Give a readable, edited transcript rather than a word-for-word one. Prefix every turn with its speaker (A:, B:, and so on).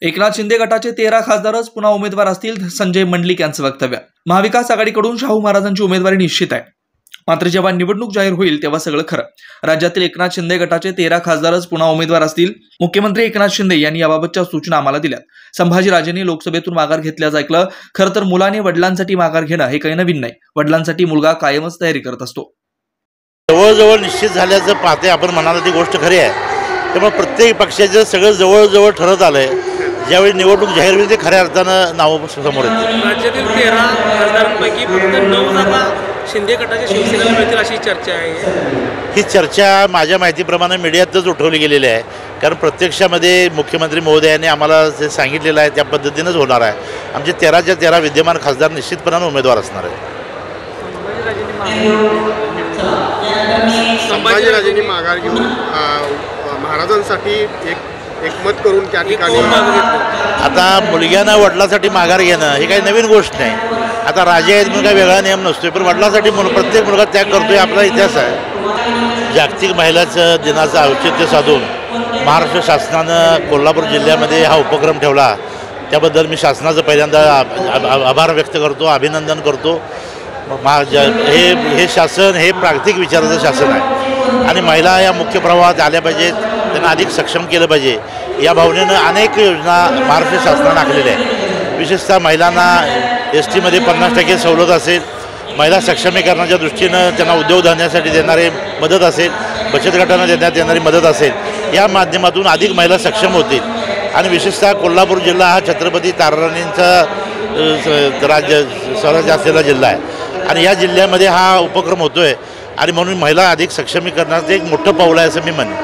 A: एकनाथ शिंदे गटाचे 13 खासदारच पुन्हा उमेदवार असतील, संजय मंडलिक यांचं वक्तव्य। महाविकास आघाडीकडून शाहू महाराजांची उमेदवारी निश्चित आहे, मात्र जेव्हा निवडणूक जाहीर होईल तेव्हा सगळं खरं। राज्यातील एकनाथ शिंदे गटाचे 13 खासदारच पुन्हा उमेदवार असतील। मुख्यमंत्री एकनाथ शिंदे यांनी याबाबतच्या सूचना आम्हाला दिल्यात। संभाजीराजेंनी लोकसभेतून माघार घेतल्याचं ऐकलं। खरं तर मुलाने वडिलांसाठी माघार घेणं हे काही नवीन नाही। वडिलांसाठी मुलगा कायमच तयारी करत असतो।
B: जवळजवळ निश्चित झाल्याचं पाहते आपण म्हणाला ती गोष्ट खरी आहे। त्यामुळे प्रत्येक पक्षाचं सगळं जवळजवळ ठरत आलंय। ज्यावेळी निवडणूक जाहीर होईल ते खऱ्या अर्थानं नाव समोर येतील।
C: राज्यातील 13 खासदारांपैकी फक्त 9 जागा शिंदे गटाच्या शिवसेनेला मिळतील अशी चर्चा आहे।
B: ही चर्चा माझ्या माहितीप्रमाणे मीडियातच उठवली गेलेली आहे, कारण प्रत्यक्षामध्ये मुख्यमंत्री महोदयांनी आम्हाला जे सांगितलेलं आहे त्या पद्धतीनंच होणार आहे। आमचे 13च्या 13 विद्यमान खासदार निश्चितपणाने उमेदवार असणार आहेत।
D: संभाजीराजेंनी माघार घेऊन महाराजांसाठी एकमत करून त्या ठिकाणी
B: आता मुलग्यानं वडिलांसाठी माघार घेणं ही काही नवीन गोष्ट नाही। आता राजे आहेत म्हणून काही वेगळा नियम नसतोय, पण वडिलांसाठी प्रत्येक मुलगा त्याग करतोय, आपला इतिहास आहे। जागतिक महिलाचं दिनाचं औचित्य साधून महाराष्ट्र शासनानं कोल्हापूर जिल्ह्यामध्ये हा उपक्रम ठेवला, त्याबद्दल मी शासनाचं पहिल्यांदा आभार व्यक्त करतो, अभिनंदन करतो। हे शासन हे प्राकृतिक विचाराचं शासन आहे आणि महिला या मुख्य प्रवाहात आल्या पाहिजेत, त्यांना अधिक सक्षम केलं पाहिजे या भावनेनं अनेक योजना महाराष्ट्र शासनानं आखलेल्या आहेत। विशेषतः महिलांना STमध्ये 50% सवलत असेल, महिला सक्षमीकरणाच्या दृष्टीनं त्यांना उद्योगधंद्यासाठी देणारी मदत असेल, बचत गटांना देण्यात येणारी मदत असेल, या माध्यमातून अधिक महिला सक्षम होतील। आणि विशेषतः कोल्हापूर जिल्हा हा छत्रपती ताराराणींचा स्वराज्य असलेला जिल्हा आहे आणि या जिल्ह्यामध्ये हा उपक्रम होतोय आणि म्हणून महिला अधिक सक्षमीकरणाचं एक मोठं पाऊल आहे असं मी म्हणेन।